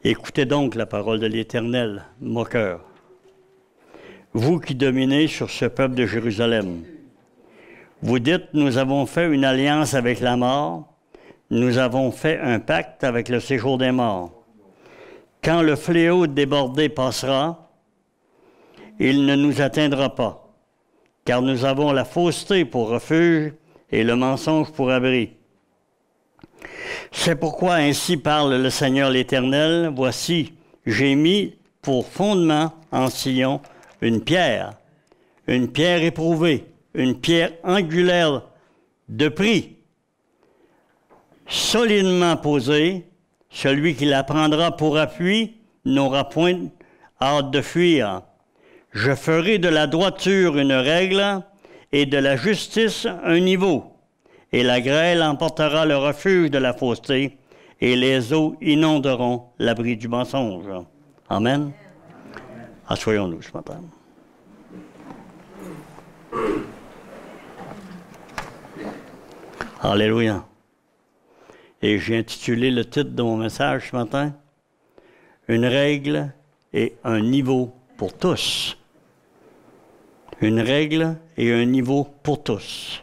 Écoutez donc la parole de l'Éternel, moqueur. Vous qui dominez sur ce peuple de Jérusalem, vous dites, nous avons fait une alliance avec la mort, nous avons fait un pacte avec le séjour des morts. Quand le fléau débordé passera, il ne nous atteindra pas, car nous avons la fausseté pour refuge et le mensonge pour abri. C'est pourquoi ainsi parle le Seigneur l'Éternel, voici, j'ai mis pour fondement en Sion une pierre éprouvée, une pierre angulaire de prix, solidement posée. Celui qui la prendra pour appui n'aura point hâte de fuir. Je ferai de la droiture une règle et de la justice un niveau. Et la grêle emportera le refuge de la fausseté, et les eaux inonderont l'abri du mensonge. Amen. Assoyons-nous ce matin. Alléluia. Et j'ai intitulé le titre de mon message ce matin, « Une règle et un niveau pour tous ». Une règle et un niveau pour tous.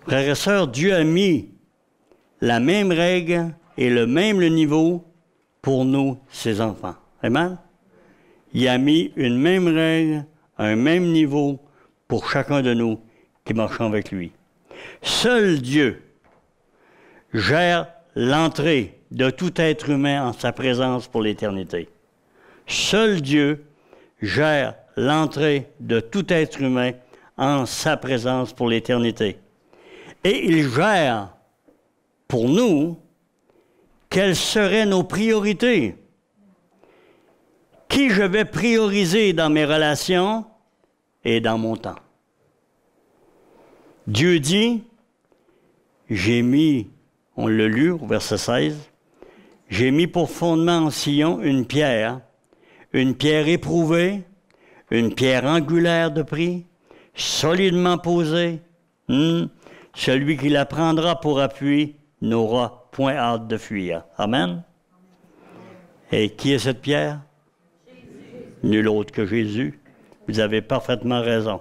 Frères et sœurs, Dieu a mis la même règle et le même niveau pour nous, ses enfants. Amen? Il a mis une même règle, un même niveau pour chacun de nous qui marchons avec lui. Seul Dieu gère l'entrée de tout être humain en sa présence pour l'éternité. Seul Dieu gère l'entrée de tout être humain en sa présence pour l'éternité. Et il gère pour nous quelles seraient nos priorités. Qui je vais prioriser dans mes relations et dans mon temps. Dieu dit, j'ai mis, on l'a lu au verset 16, j'ai mis pour fondement en Sion une pierre éprouvée, une pierre angulaire de prix, solidement posée. Celui qui la prendra pour appui n'aura point hâte de fuir. Amen. Et qui est cette pierre? Jésus. Nul autre que Jésus. Vous avez parfaitement raison.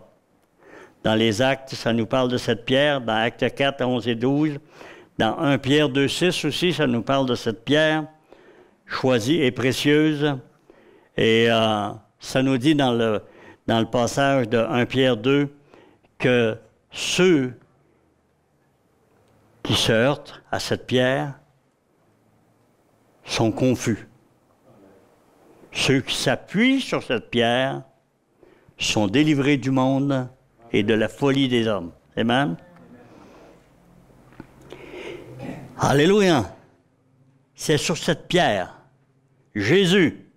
Dans les Actes, ça nous parle de cette pierre. Dans Actes 4, 11 et 12. Dans 1 Pierre 2, 6 aussi, ça nous parle de cette pierre choisie et précieuse. Et ça nous dit dans le passage de 1 Pierre 2 que ceux qui se heurtent à cette pierre sont confus. Ceux qui s'appuient sur cette pierre sont délivrés du monde et de la folie des hommes. Amen. Alléluia. C'est sur cette pierre, Jésus,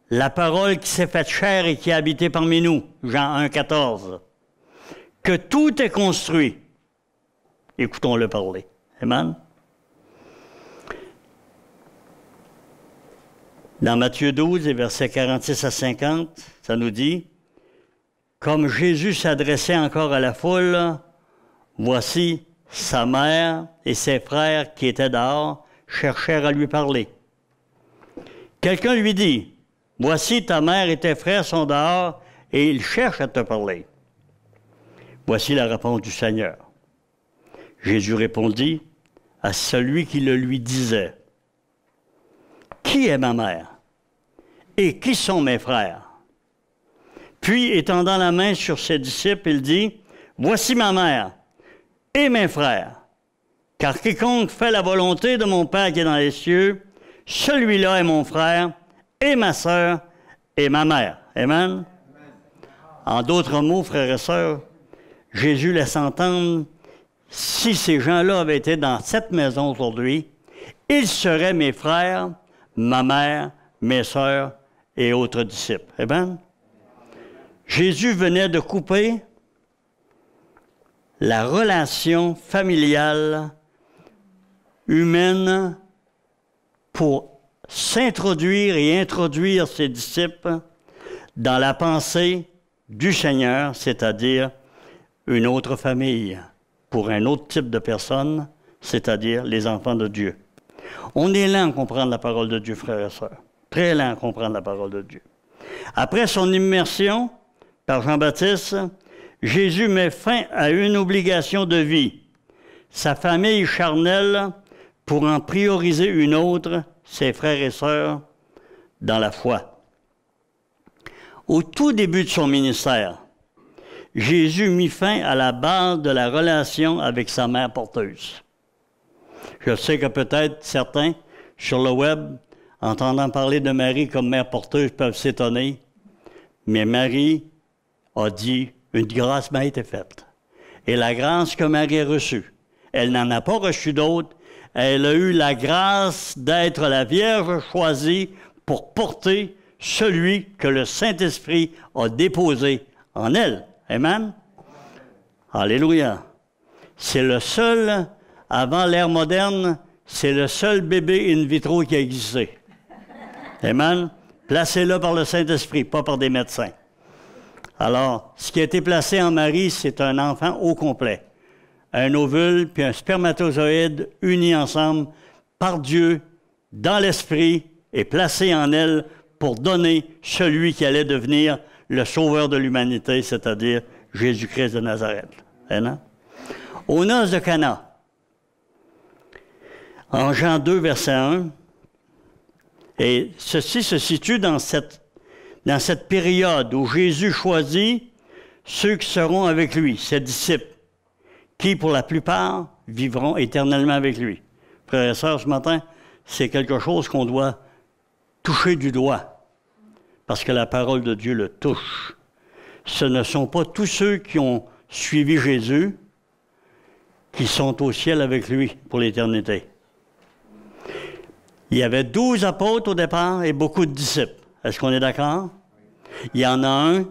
la parole qui s'est faite chair et qui a habité parmi nous, Jean 1, 14, que tout est construit. Écoutons-le parler. Amen. Dans Matthieu 12, et versets 46 à 50, ça nous dit, « Comme Jésus s'adressait encore à la foule, voici sa mère et ses frères qui étaient dehors cherchèrent à lui parler. Quelqu'un lui dit, « Voici ta mère et tes frères sont dehors et ils cherchent à te parler. » Voici la réponse du Seigneur. Jésus répondit à celui qui le lui disait, « Qui est ma mère? Et qui sont mes frères? » Puis, étendant la main sur ses disciples, il dit, « Voici ma mère et mes frères, car quiconque fait la volonté de mon Père qui est dans les cieux, celui-là est mon frère et ma sœur et ma mère. » Amen. En d'autres mots, frères et sœurs, Jésus laisse entendre, si ces gens-là avaient été dans cette maison aujourd'hui, ils seraient mes frères, ma mère, mes sœurs et autres disciples. Amen. Jésus venait de couper la relation familiale humaine pour s'introduire et introduire ses disciples dans la pensée du Seigneur, c'est-à-dire une autre famille, pour un autre type de personnes, c'est-à-dire les enfants de Dieu. On est lent à comprendre la parole de Dieu, frères et sœurs. Très lent à comprendre la parole de Dieu. Après son immersion par Jean-Baptiste, Jésus met fin à une obligation de vie, sa famille charnelle, pour en prioriser une autre, ses frères et sœurs, dans la foi. Au tout début de son ministère, Jésus mit fin à la base de la relation avec sa mère porteuse. Je sais que peut-être certains, sur le web, entendant parler de Marie comme mère porteuse, peuvent s'étonner, mais Marie a dit, une grâce m'a été faite. Et la grâce que Marie a reçue, elle n'en a pas reçu d'autre, elle a eu la grâce d'être la Vierge choisie pour porter celui que le Saint-Esprit a déposé en elle. Amen? Alléluia. C'est le seul, avant l'ère moderne, c'est le seul bébé in vitro qui a existé. Amen? Placé là par le Saint-Esprit, pas par des médecins. Alors, ce qui a été placé en Marie, c'est un enfant au complet. Un ovule puis un spermatozoïde unis ensemble par Dieu, dans l'Esprit, et placé en elle pour donner celui qui allait devenir le sauveur de l'humanité, c'est-à-dire Jésus-Christ de Nazareth. Amen? Aux noces de Cana, en Jean 2, verset 1, et ceci se situe dans cette période où Jésus choisit ceux qui seront avec lui, ses disciples, qui, pour la plupart, vivront éternellement avec lui. Frères et sœurs, ce matin, c'est quelque chose qu'on doit toucher du doigt, parce que la parole de Dieu le touche. Ce ne sont pas tous ceux qui ont suivi Jésus qui sont au ciel avec lui pour l'éternité. Il y avait 12 apôtres au départ et beaucoup de disciples. Est-ce qu'on est d'accord? Il y en a un qui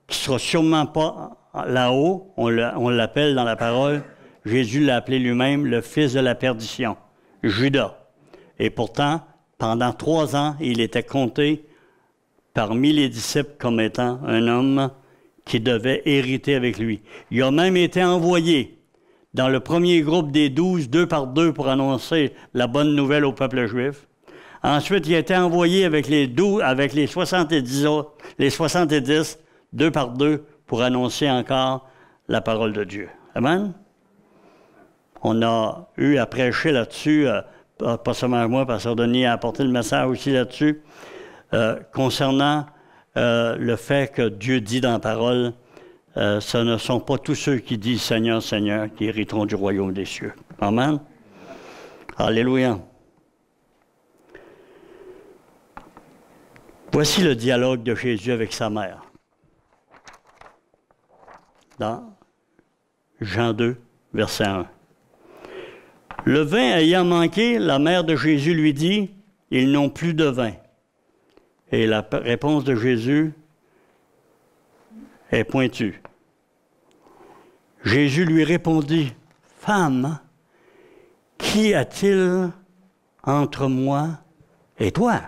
ne sera sûrement pas là-haut. On l'appelle dans la parole, Jésus l'a appelé lui-même le fils de la perdition, Judas. Et pourtant, pendant 3 ans, il était compté parmi les disciples comme étant un homme qui devait hériter avec lui. Il a même été envoyé dans le premier groupe des 12, 2 par 2, pour annoncer la bonne nouvelle au peuple juif. Ensuite, il a été envoyé avec les 70, 2 par 2, pour annoncer encore la parole de Dieu. Amen? On a eu à prêcher là-dessus, pas seulement moi, Pasteur Denis a apporté le message aussi là-dessus, concernant le fait que Dieu dit dans la parole, ce ne sont pas tous ceux qui disent « Seigneur, Seigneur » qui hériteront du royaume des cieux. Amen? Alléluia. Voici le dialogue de Jésus avec sa mère. Dans Jean 2, verset 1. Le vin ayant manqué, la mère de Jésus lui dit, « Ils n'ont plus de vin. » Et la réponse de Jésus est pointue. Jésus lui répondit, « Femme, qui a-t-il entre moi et toi?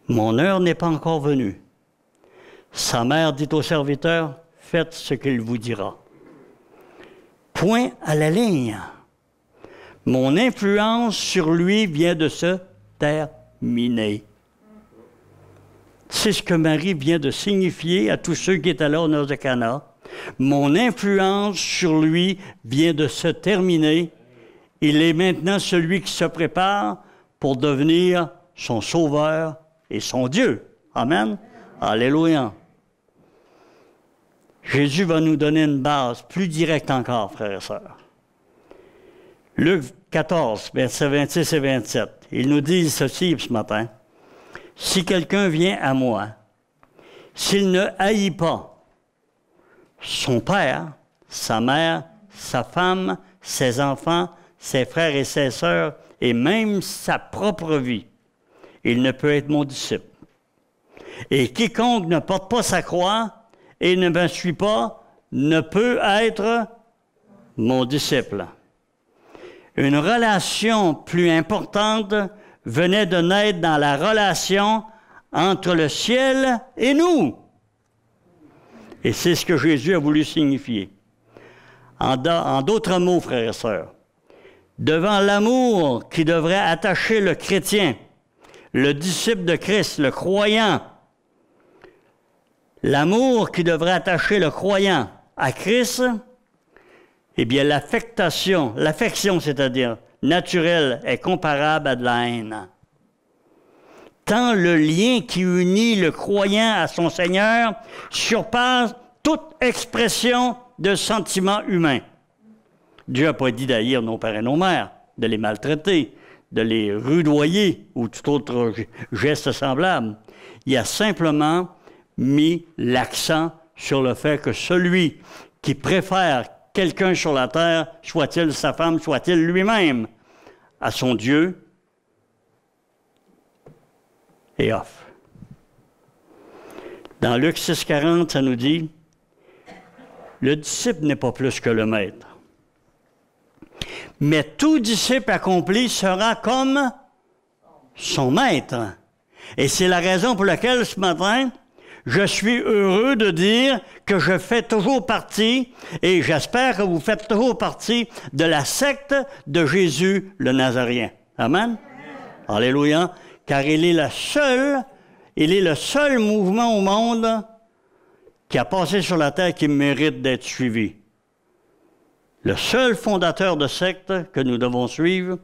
Mon heure n'est pas encore venue. » Sa mère dit au serviteur, « Faites ce qu'il vous dira. » Point à la ligne. Mon influence sur lui vient de se terminer. C'est ce que Marie vient de signifier à tous ceux qui étaient là aux noces de Cana. Mon influence sur lui vient de se terminer. Il est maintenant celui qui se prépare pour devenir son sauveur et son Dieu. Amen. Alléluia. Jésus va nous donner une base plus directe encore, frères et sœurs. Luc 14, versets 26 et 27. Il nous dit ceci ce matin. « Si quelqu'un vient à moi, s'il ne haït pas son père, sa mère, sa femme, ses enfants, ses frères et ses sœurs, et même sa propre vie, il ne peut être mon disciple. Et quiconque ne porte pas sa croix et ne me suit pas, ne peut être mon disciple. » Une relation plus importante venait de naître dans la relation entre le ciel et nous. Et c'est ce que Jésus a voulu signifier. En d'autres mots, frères et sœurs, devant l'amour qui devrait attacher le chrétien, le disciple de Christ, le croyant, l'amour qui devrait attacher le croyant à Christ, eh bien l'affection, c'est-à-dire naturelle, est comparable à de la haine. Tant le lien qui unit le croyant à son Seigneur surpasse toute expression de sentiment humain. Dieu n'a pas dit d'haïr nos pères et nos mères, de les maltraiter, de les rudoyer ou tout autre geste semblable. Il a simplement mis l'accent sur le fait que celui qui préfère quelqu'un sur la terre, soit-il sa femme, soit-il lui-même, à son Dieu, est off. Dans Luc 6,40, ça nous dit « Le disciple n'est pas plus que le maître. Mais tout disciple accompli sera comme son maître. » Et c'est la raison pour laquelle, ce matin, je suis heureux de dire que je fais toujours partie, et j'espère que vous faites toujours partie, de la secte de Jésus le Nazaréen. Amen? Alléluia. Car il est le seul mouvement au monde qui a passé sur la terre qui mérite d'être suivi. Le seul fondateur de secte que nous devons suivre,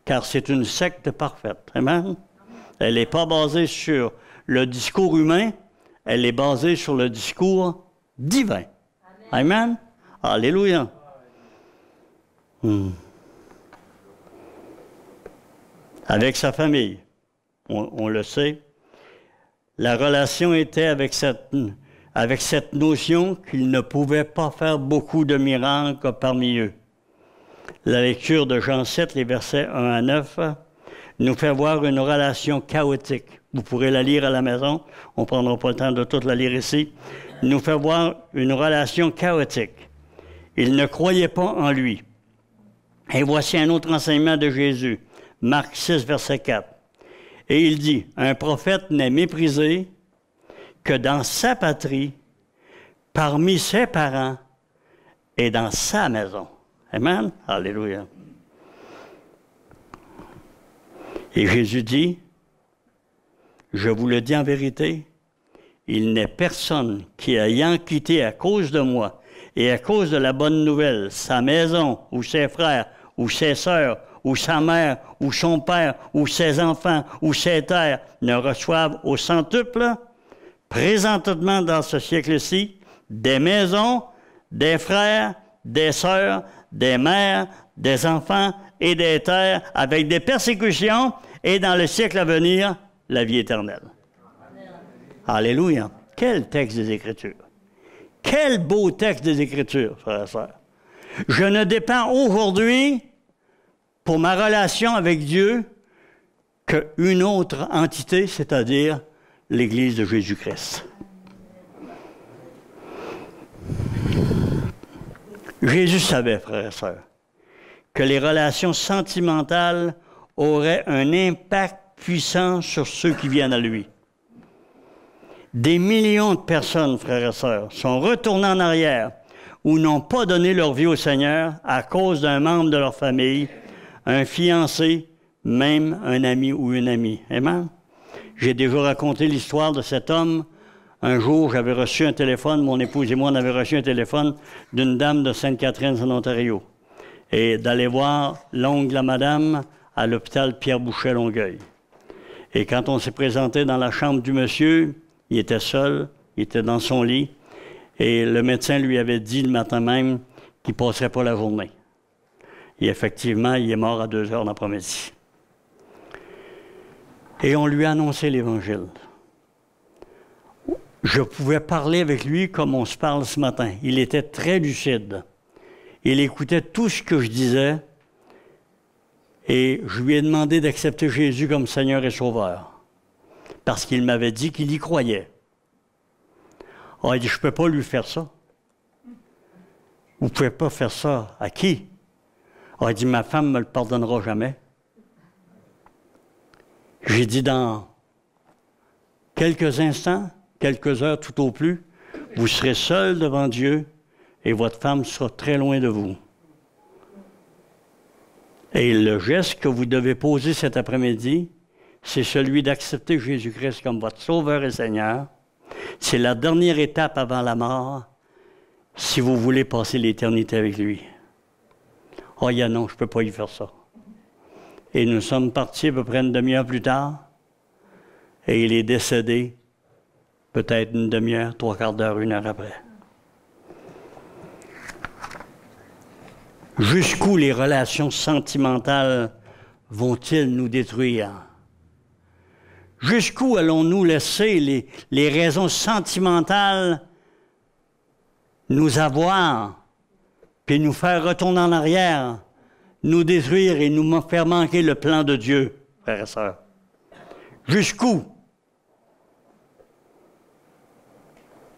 car c'est une secte parfaite. Amen? Elle n'est pas basée sur le discours humain, elle est basée sur le discours divin. Amen? Amen? Alléluia. Avec sa famille, on le sait, la relation était avec cette notion qu'il ne pouvait pas faire beaucoup de miracles parmi eux. La lecture de Jean 7, les versets 1 à 9, nous fait voir une relation chaotique. Vous pourrez la lire à la maison, on ne prendra pas le temps de toute la lire ici. Nous fait voir une relation chaotique. Ils ne croyaient pas en lui. Et voici un autre enseignement de Jésus, Marc 6, verset 4. Et il dit, « Un prophète n'est méprisé que dans sa patrie, parmi ses parents et dans sa maison. » Amen? Alléluia. Et Jésus dit, « Je vous le dis en vérité, il n'est personne qui, ayant quitté à cause de moi et à cause de la bonne nouvelle, sa maison ou ses frères ou ses sœurs, ou sa mère, ou son père, ou ses enfants, ou ses terres, ne reçoivent au centuple, présentement dans ce siècle-ci, des maisons, des frères, des sœurs, des mères, des enfants et des terres, avec des persécutions, et dans le siècle à venir, la vie éternelle. Amen. Alléluia. Quel texte des Écritures. Quel beau texte des Écritures, frères et sœurs. Je ne dépends aujourd'hui, pour ma relation avec Dieu, qu'une autre entité, c'est-à-dire l'Église de Jésus-Christ. Jésus savait, frères et sœurs, que les relations sentimentales auraient un impact puissant sur ceux qui viennent à lui. Des millions de personnes, frères et sœurs, sont retournées en arrière ou n'ont pas donné leur vie au Seigneur à cause d'un membre de leur famille, un fiancé, même un ami ou une amie. Amen? J'ai déjà raconté l'histoire de cet homme. Un jour, j'avais reçu un téléphone, mon épouse et moi, on avait reçu un téléphone d'une dame de Sainte-Catherine, en Ontario, et d'aller voir l'oncle de la madame à l'hôpital Pierre-Boucher, Longueuil. Et quand on s'est présenté dans la chambre du monsieur, il était seul, il était dans son lit, et le médecin lui avait dit le matin même qu'il ne passerait pas la journée. Et effectivement, il est mort à 2 heures l'après-midi. Et on lui a annoncé l'Évangile. Je pouvais parler avec lui comme on se parle ce matin. Il était très lucide. Il écoutait tout ce que je disais et je lui ai demandé d'accepter Jésus comme Seigneur et Sauveur parce qu'il m'avait dit qu'il y croyait. Alors, il dit, je ne peux pas lui faire ça. Vous ne pouvez pas faire ça. À qui? Alors, il dit, ma femme ne me le pardonnera jamais. J'ai dit, dans quelques instants, quelques heures tout au plus, vous serez seul devant Dieu et votre femme sera très loin de vous. Et le geste que vous devez poser cet après-midi, c'est celui d'accepter Jésus-Christ comme votre Sauveur et Seigneur. C'est la dernière étape avant la mort, si vous voulez passer l'éternité avec lui. Oh, non, je ne peux pas y faire ça. Et nous sommes partis à peu près une demi-heure plus tard, et il est décédé peut-être une demi-heure, 3/4 d'heure, 1 heure après. Jusqu'où les relations sentimentales vont-ils nous détruire? Jusqu'où allons-nous laisser les raisons sentimentales nous avoir, puis nous faire retourner en arrière, nous détruire et nous faire manquer le plan de Dieu, frères et sœurs? Jusqu'où?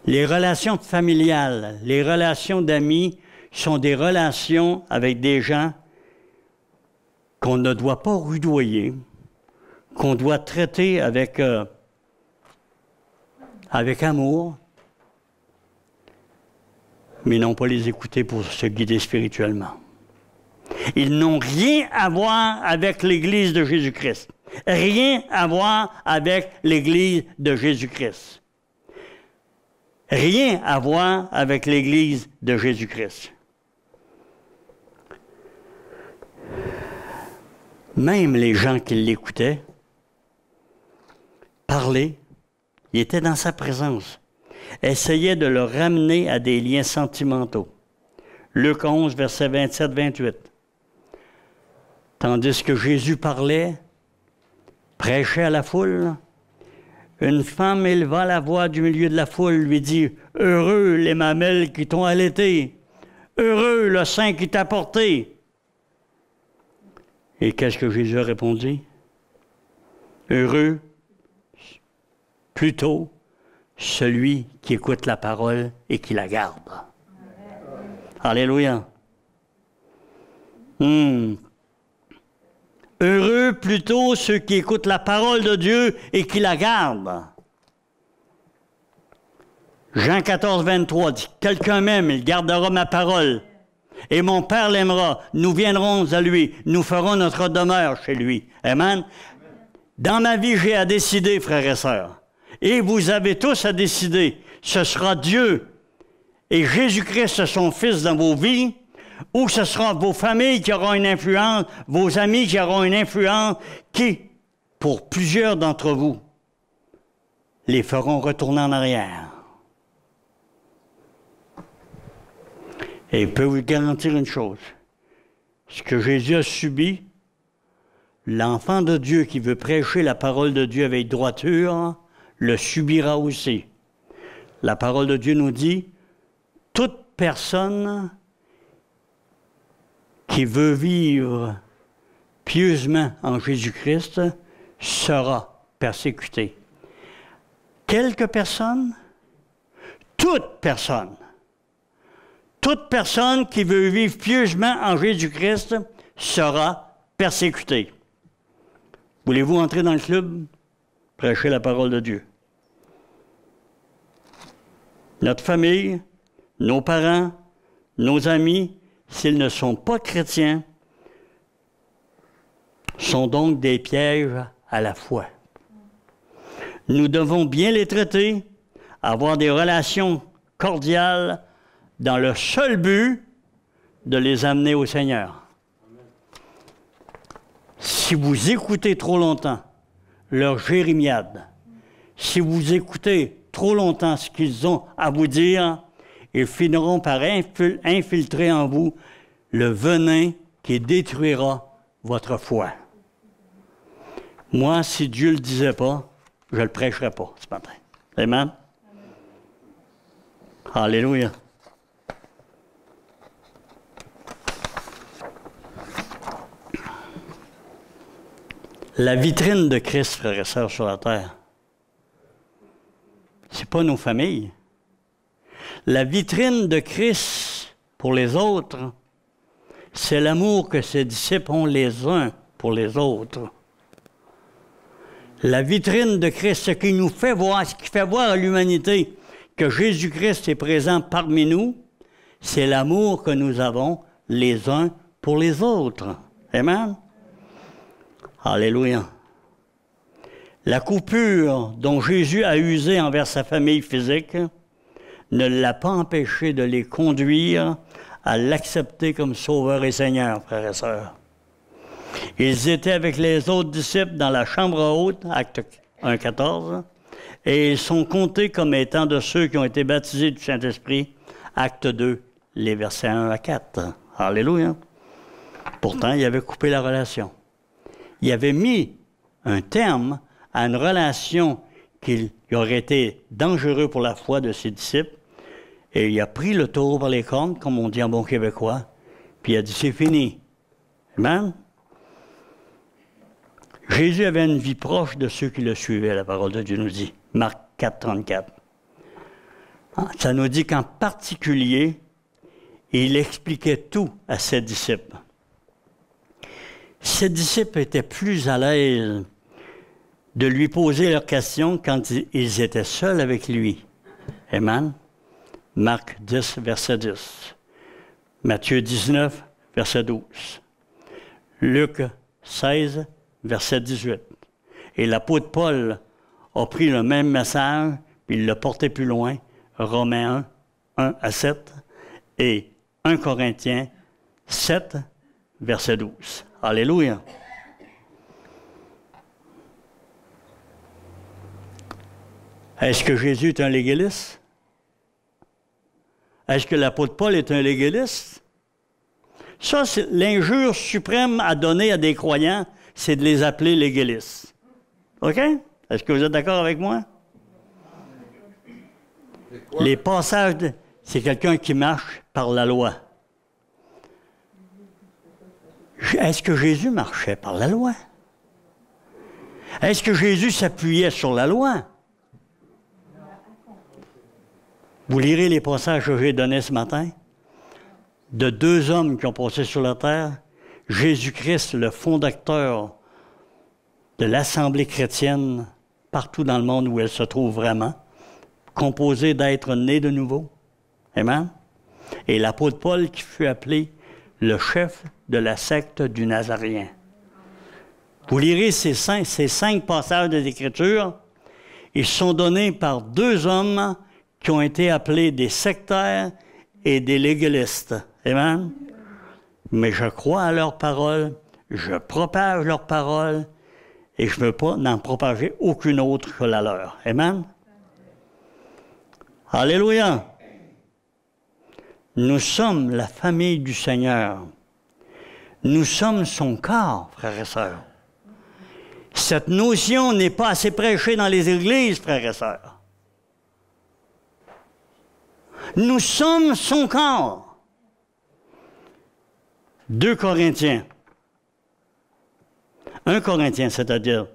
Les relations familiales, les relations d'amis sont des relations avec des gens qu'on ne doit pas rudoyer, qu'on doit traiter avec amour, mais non pas les écouter pour se guider spirituellement. Ils n'ont rien à voir avec l'Église de Jésus-Christ. Rien à voir avec l'Église de Jésus-Christ. Rien à voir avec l'Église de Jésus-Christ. Même les gens qui l'écoutaient parler, il était dans sa présence, essayaient de le ramener à des liens sentimentaux. Luc 11, versets 27-28. Tandis que Jésus parlait, prêchait à la foule, une femme éleva la voix du milieu de la foule, lui dit « Heureux les mamelles qui t'ont allaité, heureux le sein qui t'a porté. » Et qu'est-ce que Jésus a répondu? Heureux, plutôt, celui qui écoute la parole et qui la garde. Alléluia. Heureux plutôt ceux qui écoutent la parole de Dieu et qui la gardent. Jean 14, 23 dit, « Quelqu'un m'aime, il gardera ma parole. Et mon Père l'aimera. Nous viendrons à lui. Nous ferons notre demeure chez lui. » Amen. Dans ma vie, j'ai à décider, frères et sœurs. Et vous avez tous à décider. Ce sera Dieu et Jésus-Christ, son Fils, dans vos vies, ou ce sera vos familles qui auront une influence, vos amis qui auront une influence, qui, pour plusieurs d'entre vous, les feront retourner en arrière. Et il peut vous garantir une chose. Ce que Jésus a subi, l'enfant de Dieu qui veut prêcher la parole de Dieu avec droiture, le subira aussi. La parole de Dieu nous dit, toute personne qui veut vivre pieusement en Jésus-Christ sera persécutée. Quelques personnes, toute personne qui veut vivre pieusement en Jésus-Christ sera persécutée. Voulez-vous entrer dans le club? Prêcher la parole de Dieu. Notre famille, nos parents, nos amis, s'ils ne sont pas chrétiens, sont donc des pièges à la foi. Nous devons bien les traiter, avoir des relations cordiales, dans le seul but de les amener au Seigneur. Si vous écoutez trop longtemps leur jérémiade, si vous écoutez trop longtemps ce qu'ils ont à vous dire, ils finiront par infiltrer en vous le venin qui détruira votre foi. Moi, si Dieu ne le disait pas, je ne le prêcherais pas ce matin. Amen? Alléluia. La vitrine de Christ, frères et sœurs, sur la terre, ce n'est pas nos familles. La vitrine de Christ pour les autres, c'est l'amour que ses disciples ont les uns pour les autres. La vitrine de Christ, ce qui nous fait voir, ce qui fait voir à l'humanité que Jésus-Christ est présent parmi nous, c'est l'amour que nous avons les uns pour les autres. Amen? Alléluia. La coupure dont Jésus a usé envers sa famille physique ne l'a pas empêché de les conduire à l'accepter comme Sauveur et Seigneur, frères et sœurs. Ils étaient avec les autres disciples dans la chambre haute, Acte 1,14, et ils sont comptés comme étant de ceux qui ont été baptisés du Saint-Esprit, Acte 2, les versets 1 à 4. Alléluia. Pourtant, il avait coupé la relation. Il avait mis un terme à une relation qui aurait été dangereux pour la foi de ses disciples, et il a pris le taureau par les cornes, comme on dit en bon québécois, puis il a dit, c'est fini. Amen? Jésus avait une vie proche de ceux qui le suivaient, la parole de Dieu nous dit. Marc 4, 34. Ça nous dit qu'en particulier, il expliquait tout à ses disciples. Ses disciples étaient plus à l'aise de lui poser leurs questions quand ils étaient seuls avec lui. Amen? Marc 10, verset 10. Matthieu 19, verset 12. Luc 16, verset 18. Et l'apôtre Paul a pris le même message, puis il l'a porté plus loin, Romains 1, 1 à 7, et 1 Corinthiens 7, verset 12. Alléluia. Est-ce que Jésus est un légaliste? Est-ce que l'apôtre Paul est un légaliste? Ça, c'est l'injure suprême à donner à des croyants, c'est de les appeler légalistes. OK? Est-ce que vous êtes d'accord avec moi? Les passages, c'est quelqu'un qui marche par la loi. Est-ce que Jésus marchait par la loi? Est-ce que Jésus s'appuyait sur la loi? Vous lirez les passages que j'ai donnés ce matin, de deux hommes qui ont passé sur la terre, Jésus-Christ, le fondateur de l'Assemblée chrétienne, partout dans le monde où elle se trouve vraiment, composé d'êtres nés de nouveau. Amen? Et l'apôtre Paul qui fut appelé le chef de la secte du Nazaréen. Vous lirez ces cinq passages des Écritures, ils sont donnés par deux hommes qui ont été appelés des sectaires et des légalistes. Amen? Mais je crois à leurs paroles, je propage leurs paroles, et je ne veux pas n'en propager aucune autre que la leur. Amen? Alléluia! Nous sommes la famille du Seigneur. Nous sommes son corps, frères et sœurs. Cette notion n'est pas assez prêchée dans les églises, frères et sœurs. Nous sommes son corps. 2 Corinthiens. 1 Corinthiens, c'est-à-dire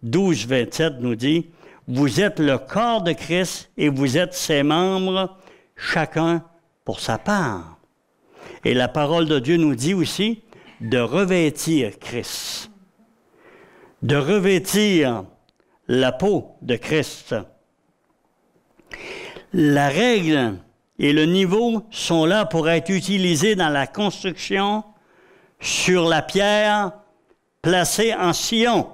12, 27, nous dit, « Vous êtes le corps de Christ et vous êtes ses membres, chacun pour sa part. » Et la parole de Dieu nous dit aussi de revêtir Christ, de revêtir la peau de Christ. La règle et le niveau sont là pour être utilisés dans la construction sur la pierre placée en Sion.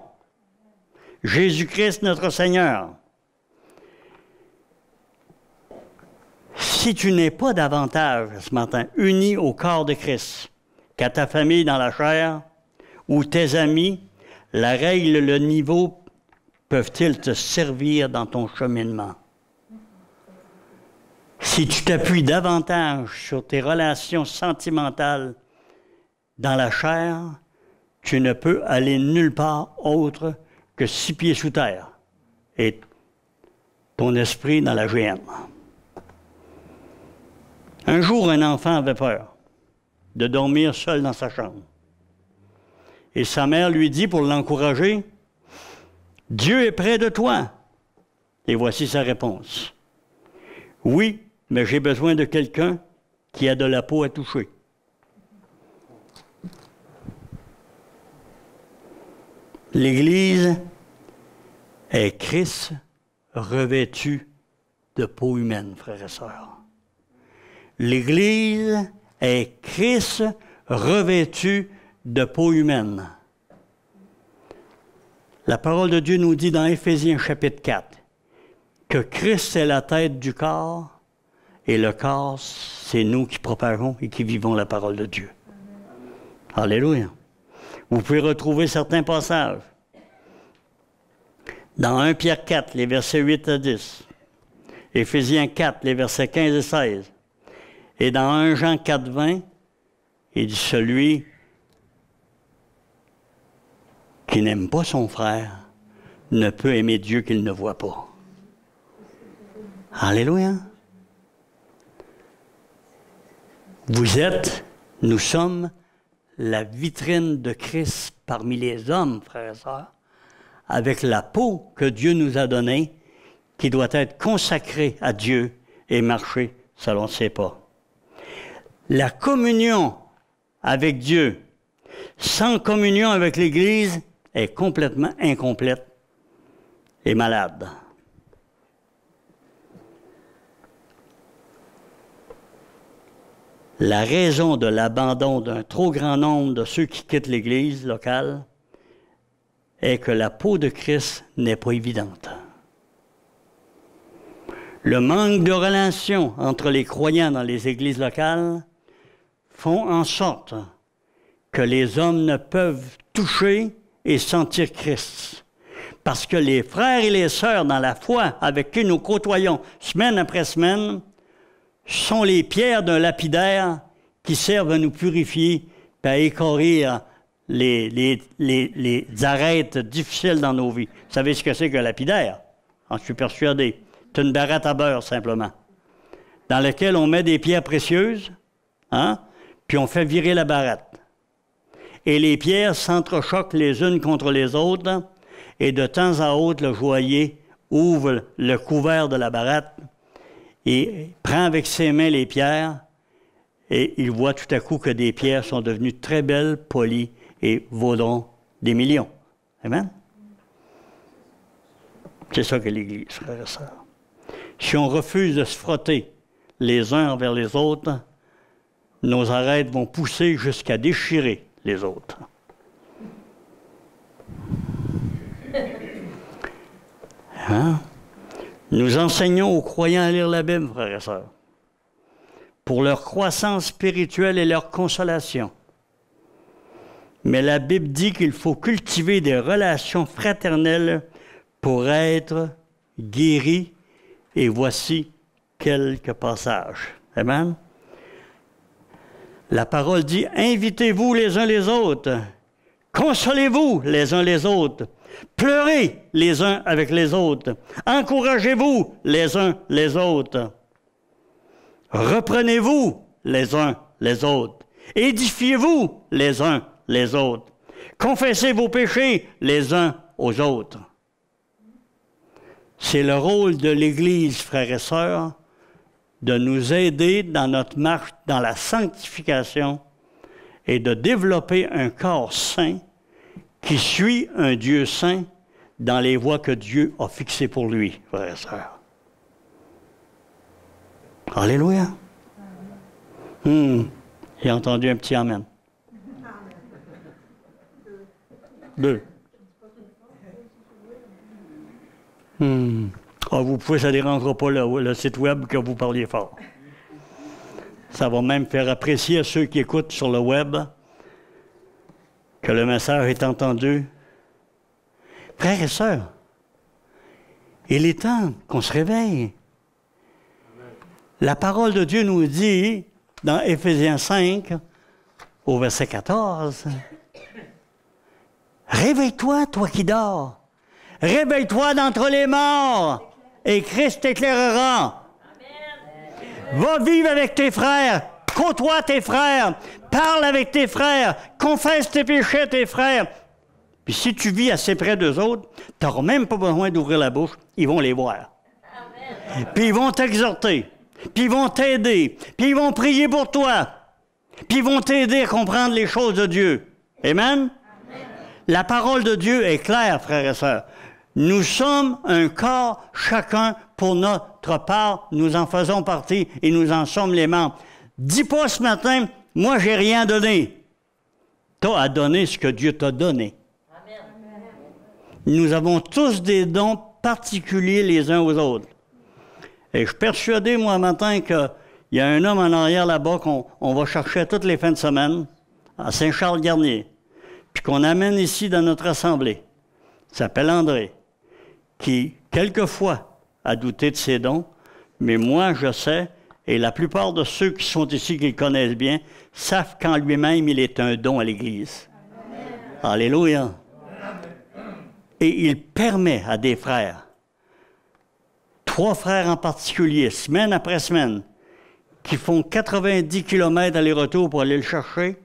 Jésus-Christ notre Seigneur. Si tu n'es pas davantage ce matin uni au corps de Christ qu'à ta famille dans la chair ou tes amis, la règle et le niveau peuvent-ils te servir dans ton cheminement? Si tu t'appuies davantage sur tes relations sentimentales dans la chair, tu ne peux aller nulle part autre que 6 pieds sous terre et ton esprit dans la géhenne. Un jour, un enfant avait peur de dormir seul dans sa chambre. Et sa mère lui dit, pour l'encourager, « Dieu est près de toi. » Et voici sa réponse. « Oui, mais j'ai besoin de quelqu'un qui a de la peau à toucher. » L'Église est Christ revêtu de peau humaine, frères et sœurs. L'Église est Christ revêtu de peau humaine. La parole de Dieu nous dit dans Éphésiens chapitre 4 que Christ est la tête du corps et le corps, c'est nous qui propageons et qui vivons la parole de Dieu. Alléluia. Vous pouvez retrouver certains passages. Dans 1 Pierre 4, les versets 8 à 10. Éphésiens 4, les versets 15 et 16. Et dans 1 Jean 4, 20, il dit celui qui n'aime pas son frère ne peut aimer Dieu qu'il ne voit pas. Alléluia. Nous sommes la vitrine de Christ parmi les hommes, frères et sœurs, avec la peau que Dieu nous a donnée, qui doit être consacrée à Dieu et marcher selon ses pas. La communion avec Dieu, sans communion avec l'Église, est complètement incomplète et malade. La raison de l'abandon d'un trop grand nombre de ceux qui quittent l'Église locale est que la peau de Christ n'est pas évidente. Le manque de relation entre les croyants dans les églises locales font en sorte que les hommes ne peuvent toucher et sentir Christ. Parce que les frères et les sœurs dans la foi avec qui nous côtoyons semaine après semaine sont les pierres d'un lapidaire qui servent à nous purifier et à écorir les arêtes difficiles dans nos vies. Vous savez ce que c'est qu'un lapidaire? Je suis persuadé. C'est une barrette à beurre, simplement, dans laquelle on met des pierres précieuses, puis on fait virer la barrette. Et les pierres s'entrechoquent les unes contre les autres, et de temps à autre, le joaillier ouvre le couvert de la barrette et prend avec ses mains les pierres, et il voit tout à coup que des pierres sont devenues très belles, polies, et vaudront des millions. Amen? C'est ça que l'Église, frères et sœurs. Si on refuse de se frotter les uns envers les autres, nos arêtes vont pousser jusqu'à déchirer les autres. Nous enseignons aux croyants à lire la Bible, frères et sœurs, pour leur croissance spirituelle et leur consolation. Mais la Bible dit qu'il faut cultiver des relations fraternelles pour être guéri. Et voici quelques passages. Amen? La parole dit, invitez-vous les uns les autres, consolez-vous les uns les autres, pleurez les uns avec les autres, encouragez-vous les uns les autres, reprenez-vous les uns les autres, édifiez-vous les uns les autres, confessez vos péchés les uns aux autres. C'est le rôle de l'Église, frères et sœurs, de nous aider dans notre marche dans la sanctification et de développer un corps saint qui suit un Dieu saint dans les voies que Dieu a fixées pour lui, frères et sœurs. Alléluia. J'ai entendu un petit amen. Deux. Vous pouvez, ça ne dérangera pas le site web que vous parliez fort. Ça va même faire apprécier à ceux qui écoutent sur le web que le message est entendu. Frères et sœurs, il est temps qu'on se réveille. La parole de Dieu nous dit, dans Éphésiens 5, au verset 14, « Réveille-toi, toi qui dors. Réveille-toi d'entre les morts, et Christ t'éclairera. Va vivre avec tes frères, côtoie tes frères, parle avec tes frères, confesse tes péchés à tes frères. Puis si tu vis assez près d'eux autres, tu n'auras même pas besoin d'ouvrir la bouche, ils vont les voir. Puis ils vont t'exhorter, puis ils vont t'aider, puis ils vont prier pour toi, puis ils vont t'aider à comprendre les choses de Dieu. Amen? La parole de Dieu est claire, frères et sœurs. Nous sommes un corps, chacun pour notre part, nous en faisons partie et nous en sommes les membres. Dis pas ce matin, moi j'ai rien donné. Tu as à donner ce que Dieu t'a donné. Nous avons tous des dons particuliers les uns aux autres. Et je suis persuadé, moi, matin, qu'il y a un homme en arrière là-bas qu'on va chercher toutes les fins de semaine, à Saint-Charles-Garnier, puis qu'on amène ici dans notre assemblée. Il s'appelle André, qui, quelquefois, a douté de ses dons, mais moi, je sais, et la plupart de ceux qui sont ici, qui le connaissent bien, savent qu'en lui-même, il est un don à l'Église. Amen. Alléluia. Et il permet à des frères, 3 frères en particulier, semaine après semaine, qui font 90 km aller-retour pour aller le chercher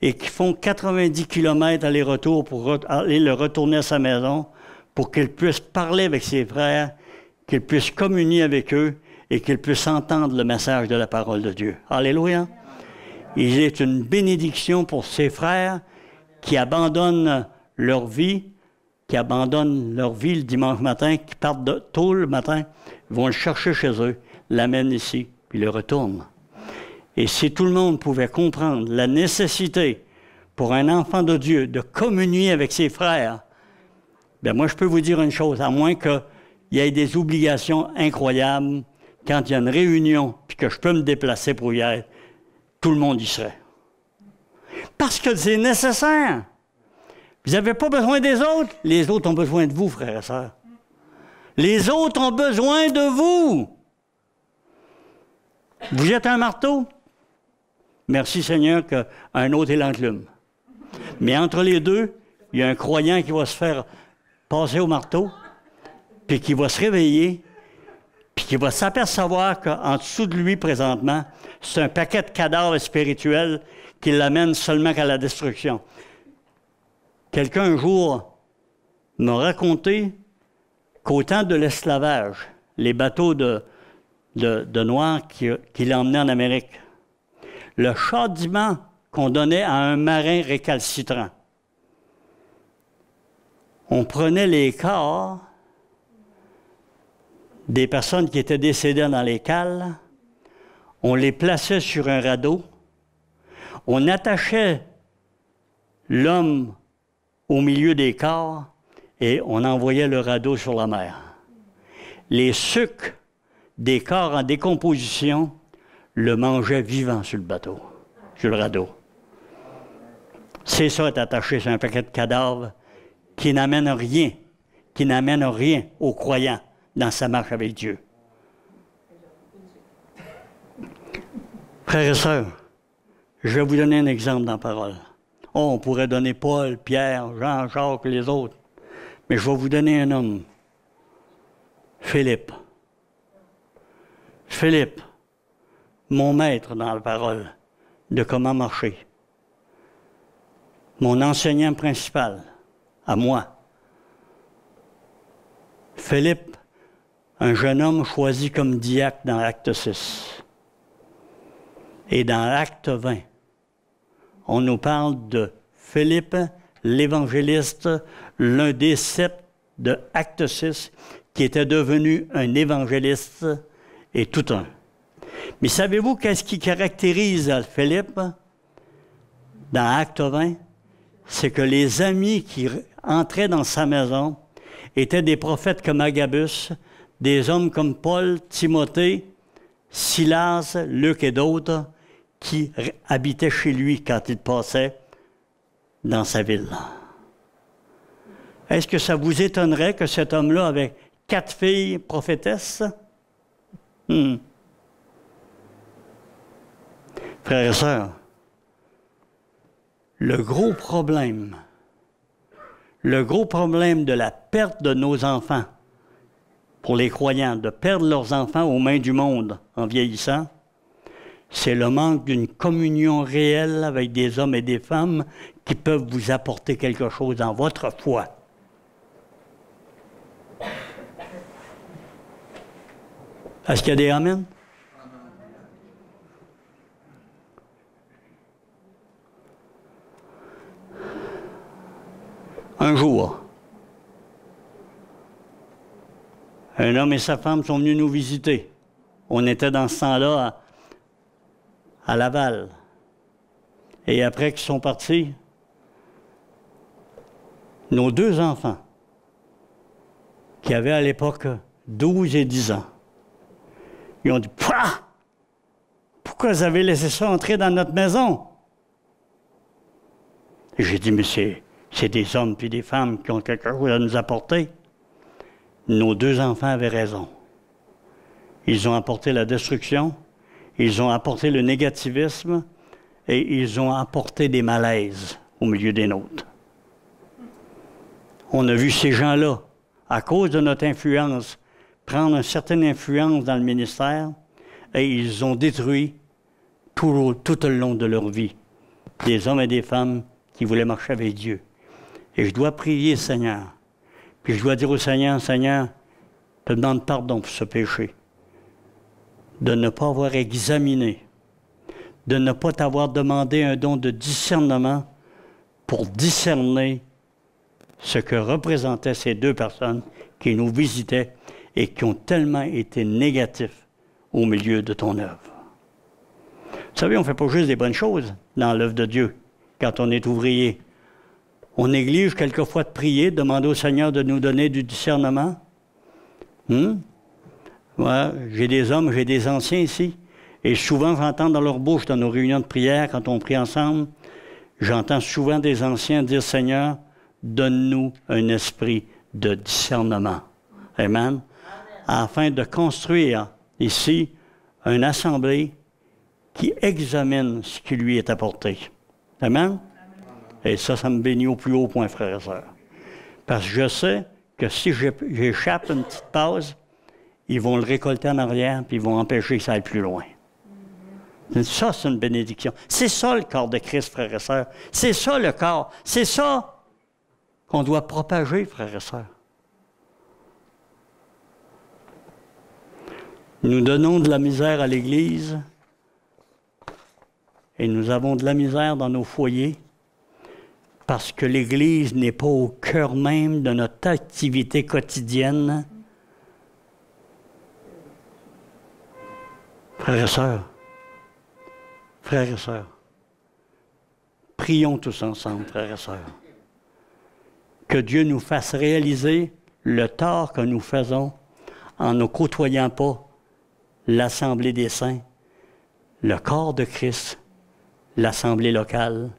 et qui font 90 km aller-retour pour aller le retourner à sa maison pour qu'il puisse parler avec ses frères, qu'il puisse communier avec eux et qu'il puisse entendre le message de la parole de Dieu. Alléluia. Il est une bénédiction pour ses frères qui abandonnent leur vie, le dimanche matin, qui partent tôt le matin, vont le chercher chez eux, l'amènent ici, puis le retournent. Et si tout le monde pouvait comprendre la nécessité pour un enfant de Dieu de communier avec ses frères, bien moi je peux vous dire une chose, à moins qu'il y ait des obligations incroyables, quand il y a une réunion, puis que je peux me déplacer pour y être, tout le monde y serait. Parce que c'est nécessaire. Vous n'avez pas besoin des autres, les autres ont besoin de vous, frères et sœurs. Les autres ont besoin de vous. Vous êtes un marteau? Merci Seigneur qu'un autre est l'enclume. Mais entre les deux, il y a un croyant qui va se faire passer au marteau, puis qui va se réveiller, puis qui va s'apercevoir qu'en dessous de lui, présentement, c'est un paquet de cadavres spirituels qui l'amène seulement qu'à la destruction. Quelqu'un, un jour, m'a raconté qu'au temps de l'esclavage, les bateaux de Noirs qu'il emmenait en Amérique, le châtiment qu'on donnait à un marin récalcitrant, on prenait les corps des personnes qui étaient décédées dans les cales, on les plaçait sur un radeau, on attachait l'homme au milieu des corps et on envoyait le radeau sur la mer. Les sucs des corps en décomposition le mangeaient vivant sur le bateau, sur le radeau. C'est ça, être attaché sur un paquet de cadavres qui n'amène rien aux croyants dans sa marche avec Dieu. Frères et sœurs, je vais vous donner un exemple dans la parole. Oh, on pourrait donner Paul, Pierre, Jean, Jacques, les autres. Mais je vais vous donner un homme. Philippe. Philippe, mon maître dans la parole de comment marcher. Mon enseignant principal, à moi. Philippe, un jeune homme choisi comme diacre dans l'acte 6. Et dans l'acte 20, on nous parle de Philippe, l'évangéliste, l'un des 7 de Acte 6, qui était devenu un évangéliste et tout un. Mais savez-vous qu'est-ce qui caractérise Philippe dans Acte 20? C'est que les amis qui entraient dans sa maison étaient des prophètes comme Agabus, des hommes comme Paul, Timothée, Silas, Luc et d'autres, qui habitaient chez lui quand il passait dans sa ville. Est-ce que ça vous étonnerait que cet homme-là avait 4 filles prophétesses? Frères et sœurs, le gros problème de la perte de nos enfants, pour les croyants, de perdre leurs enfants aux mains du monde en vieillissant, c'est le manque d'une communion réelle avec des hommes et des femmes qui peuvent vous apporter quelque chose dans votre foi. Est-ce qu'il y a des amens? Un jour, un homme et sa femme sont venus nous visiter. On était dans ce temps-là à Laval. Et après qu'ils sont partis, nos 2 enfants, qui avaient à l'époque 12 et 10 ans, ils ont dit « Pouah! Pourquoi vous avez laissé ça entrer dans notre maison? » Et j'ai dit « Mais c'est des hommes puis des femmes qui ont quelque chose à nous apporter. » Nos 2 enfants avaient raison. Ils ont apporté la destruction, ils ont apporté le négativisme et ils ont apporté des malaises au milieu des nôtres. On a vu ces gens-là, à cause de notre influence, prendre une certaine influence dans le ministère et ils ont détruit tout le long de leur vie des hommes et des femmes qui voulaient marcher avec Dieu. Et je dois prier, Seigneur. Puis je dois dire au Seigneur, Seigneur, je te demande pardon pour ce péché. De ne pas avoir examiné, de ne pas t'avoir demandé un don de discernement pour discerner ce que représentaient ces 2 personnes qui nous visitaient et qui ont tellement été négatifs au milieu de ton œuvre. Vous savez, on ne fait pas juste des bonnes choses dans l'œuvre de Dieu quand on est ouvrier. On néglige quelquefois de prier, de demander au Seigneur de nous donner du discernement. Ouais, j'ai des hommes, j'ai des anciens ici. Et souvent, j'entends dans leur bouche, dans nos réunions de prière, quand on prie ensemble, j'entends souvent des anciens dire, Seigneur, donne-nous un esprit de discernement. Amen. Afin de construire ici une assemblée qui examine ce qui lui est apporté. Amen. Et ça me bénit au plus haut point, frères et sœurs. Parce que je sais que si j'échappe une petite pause, ils vont le récolter en arrière, puis ils vont empêcher que ça aille plus loin. Ça, c'est une bénédiction. C'est ça le corps de Christ, frères et sœurs. C'est ça le corps. C'est ça qu'on doit propager, frères et sœurs. Nous donnons de la misère à l'Église et nous avons de la misère dans nos foyers parce que l'Église n'est pas au cœur même de notre activité quotidienne. Frères et sœurs, prions tous ensemble, frères et sœurs, que Dieu nous fasse réaliser le tort que nous faisons en ne côtoyant pas l'Assemblée des saints, le corps de Christ, l'Assemblée locale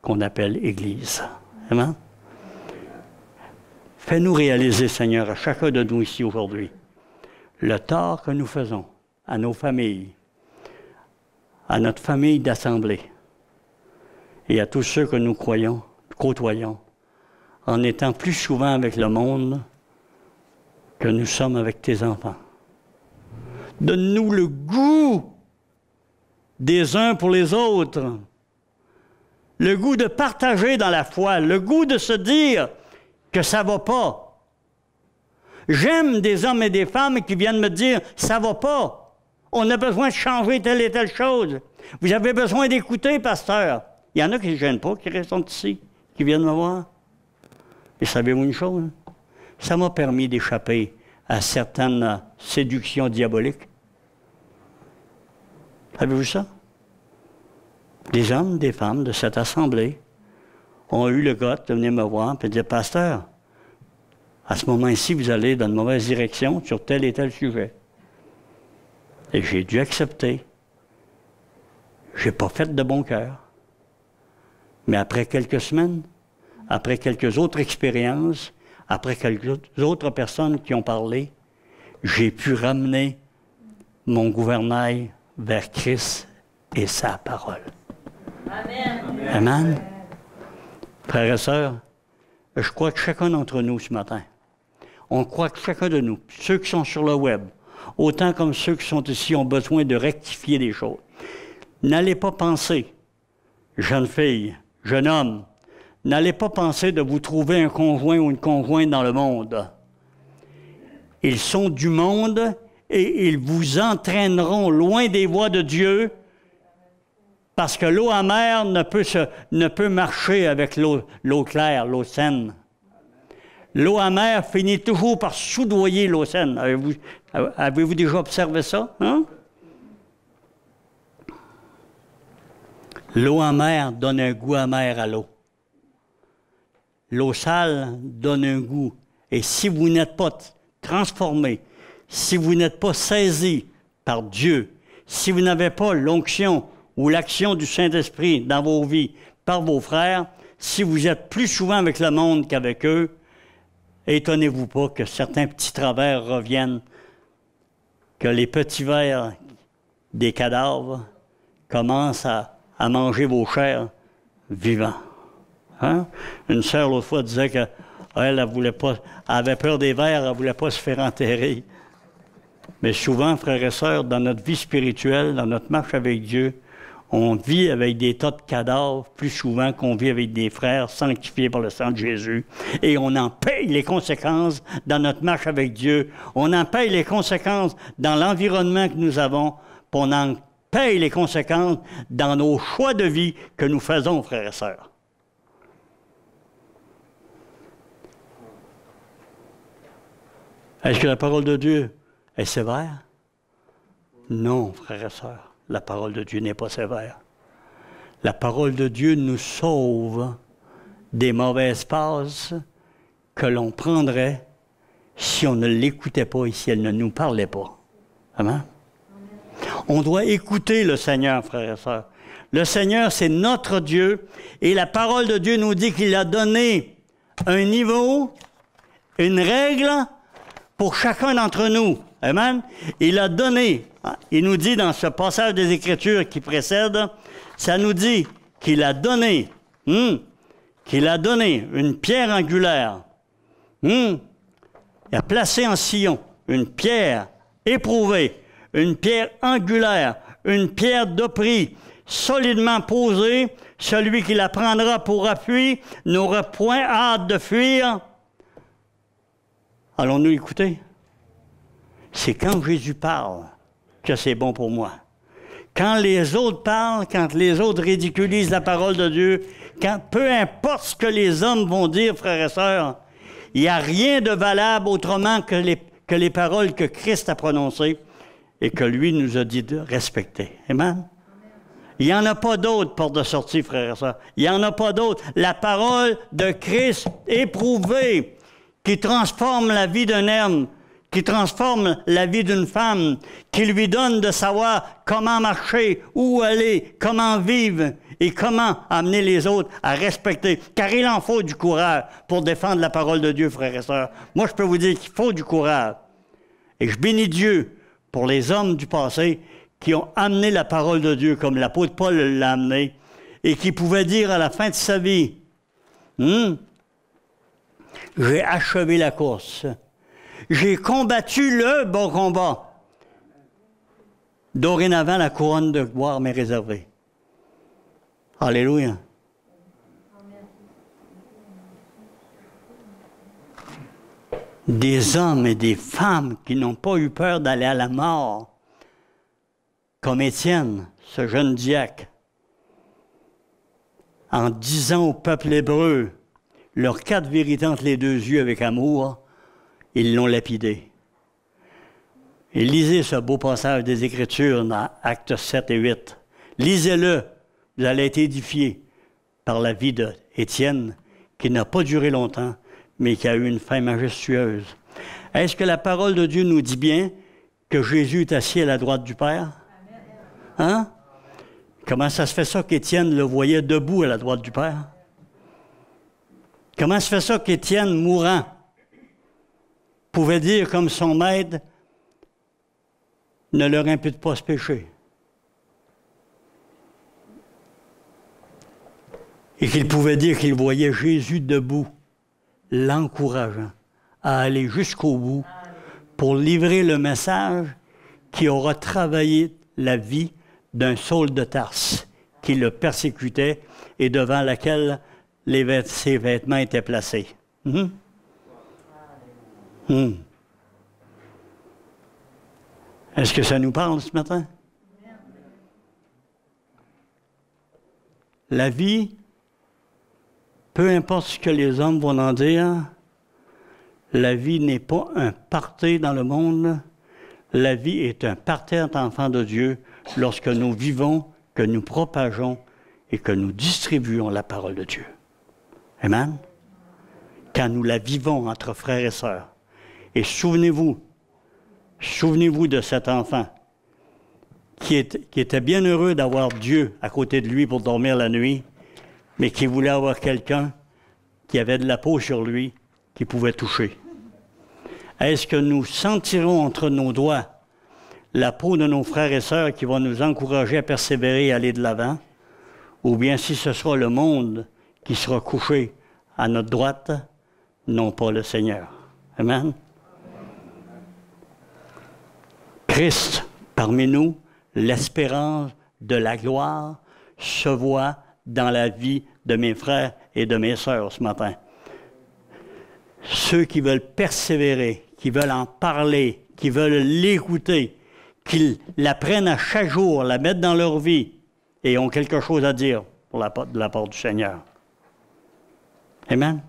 qu'on appelle Église. Amen? Fais-nous réaliser, Seigneur, à chacun de nous ici aujourd'hui, le tort que nous faisons à nos familles, à notre famille d'assemblée et à tous ceux que nous côtoyons, en étant plus souvent avec le monde que nous sommes avec tes enfants. Donne-nous le goût des uns pour les autres, le goût de partager dans la foi, le goût de se dire que ça ne va pas. J'aime des hommes et des femmes qui viennent me dire « ça ne va pas ». On a besoin de changer telle et telle chose. Vous avez besoin d'écouter, pasteur. Il y en a qui ne se gênent pas, qui restent ici, qui viennent me voir. Et savez-vous une chose? Ça m'a permis d'échapper à certaines séductions diaboliques. Avez-vous ça? Des hommes, des femmes de cette assemblée ont eu le goût de venir me voir et de dire, pasteur, à ce moment-ci, vous allez dans une mauvaise direction sur tel et tel sujet. Et j'ai dû accepter. Je n'ai pas fait de bon cœur. Mais après quelques semaines, après quelques autres expériences, après quelques autres personnes qui ont parlé, j'ai pu ramener mon gouvernail vers Christ et sa parole. Amen. Amen. Frères et sœurs, je crois que chacun d'entre nous ce matin, on croit que chacun de nous, ceux qui sont sur le web, autant comme ceux qui sont ici, ont besoin de rectifier des choses. N'allez pas penser, jeune fille, jeune homme, n'allez pas penser de vous trouver un conjoint ou une conjointe dans le monde. Ils sont du monde et ils vous entraîneront loin des voies de Dieu parce que l'eau amère ne peut marcher avec l'eau claire, l'eau saine. L'eau amère finit toujours par soudoyer l'eau saine. Avez-vous déjà observé ça? Hein? L'eau amère donne un goût amer à l'eau. l'eau sale donne un goût. Et si vous n'êtes pas transformé, si vous n'êtes pas saisi par Dieu, si vous n'avez pas l'onction ou l'action du Saint-Esprit dans vos vies par vos frères, si vous êtes plus souvent avec le monde qu'avec eux, étonnez-vous pas que certains petits travers reviennent, que les petits vers des cadavres commencent à manger vos chairs vivants. Hein? Une sœur, l'autre fois, disait qu'elle elle avait peur des vers, elle ne voulait pas se faire enterrer. Mais souvent, frères et sœurs, dans notre vie spirituelle, dans notre marche avec Dieu, on vit avec des tas de cadavres plus souvent qu'on vit avec des frères sanctifiés par le sang de Jésus. Et on en paye les conséquences dans notre marche avec Dieu. On en paye les conséquences dans l'environnement que nous avons. Puis on en paye les conséquences dans nos choix de vie que nous faisons, frères et sœurs. Est-ce que la parole de Dieu est sévère? Non, frères et sœurs. La parole de Dieu n'est pas sévère. La parole de Dieu nous sauve des mauvaises passes que l'on prendrait si on ne l'écoutait pas et si elle ne nous parlait pas. Amen? On doit écouter le Seigneur, frères et sœurs. Le Seigneur, c'est notre Dieu et la parole de Dieu nous dit qu'il a donné un niveau, une règle pour chacun d'entre nous. Amen? Il a donné, il nous dit dans ce passage des Écritures qui précède, ça nous dit qu'il a donné, une pierre angulaire. Il a placé en sillon une pierre éprouvée, une pierre angulaire, une pierre de prix, solidement posée. Celui qui la prendra pour appui n'aura point hâte de fuir. Allons-nous écouter? C'est quand Jésus parle que c'est bon pour moi. Quand les autres parlent, quand les autres ridiculisent la parole de Dieu, peu importe ce que les hommes vont dire, frères et sœurs, il n'y a rien de valable autrement que les paroles que Christ a prononcées et que lui nous a dit de respecter. Amen? Il n'y en a pas d'autre porte de sortie, frères et sœurs. Il n'y en a pas d'autre. La parole de Christ éprouvée qui transforme la vie d'un homme, qui transforme la vie d'une femme, qui lui donne de savoir comment marcher, où aller, comment vivre et comment amener les autres à respecter. Car il en faut du courage pour défendre la parole de Dieu, frères et sœurs. Moi, je peux vous dire qu'il faut du courage. Et je bénis Dieu pour les hommes du passé qui ont amené la parole de Dieu comme l'apôtre Paul l'a amené et qui pouvaient dire à la fin de sa vie, « J'ai achevé la course. J'ai combattu le bon combat. Dorénavant, la couronne de gloire m'est réservée. » Alléluia. Des hommes et des femmes qui n'ont pas eu peur d'aller à la mort, comme Étienne, ce jeune diacre, en disant au peuple hébreu leurs 4 vérités entre les 2 yeux avec amour, ils l'ont lapidé. Et lisez ce beau passage des Écritures dans Actes 7 et 8. Lisez-le, vous allez être édifiés par la vie d'Étienne, qui n'a pas duré longtemps, mais qui a eu une fin majestueuse. Est-ce que la parole de Dieu nous dit bien que Jésus est assis à la droite du Père? Hein? Comment ça se fait ça qu'Étienne le voyait debout à la droite du Père? Comment se fait ça qu'Étienne, mourant, pouvait dire comme son maître, ne leur impute pas ce péché? Et qu'il pouvait dire qu'il voyait Jésus debout, l'encourageant à aller jusqu'au bout pour livrer le message qui aura travaillé la vie d'un Saul de Tarse qui le persécutait et devant laquelle ses vêtements étaient placés. Est-ce que ça nous parle ce matin? La vie, peu importe ce que les hommes vont en dire, la vie n'est pas un party dans le monde. La vie est un parterre d'enfants de Dieu lorsque nous vivons, que nous propageons et que nous distribuons la parole de Dieu. Amen? quand nous la vivons entre frères et sœurs. Et souvenez-vous de cet enfant qui était bien heureux d'avoir Dieu à côté de lui pour dormir la nuit, mais qui voulait avoir quelqu'un qui avait de la peau sur lui, qui pouvait toucher. Est-ce que nous sentirons entre nos doigts la peau de nos frères et sœurs qui vont nous encourager à persévérer et aller de l'avant? Ou bien si ce sera le monde qui sera couché à notre droite, non pas le Seigneur. Amen. Christ, parmi nous, l'espérance de la gloire, se voit dans la vie de mes frères et de mes sœurs ce matin. Ceux qui veulent persévérer, qui veulent en parler, qui veulent l'écouter, qu'ils la prennent à chaque jour, la mettent dans leur vie et ont quelque chose à dire de la part du Seigneur. Amen.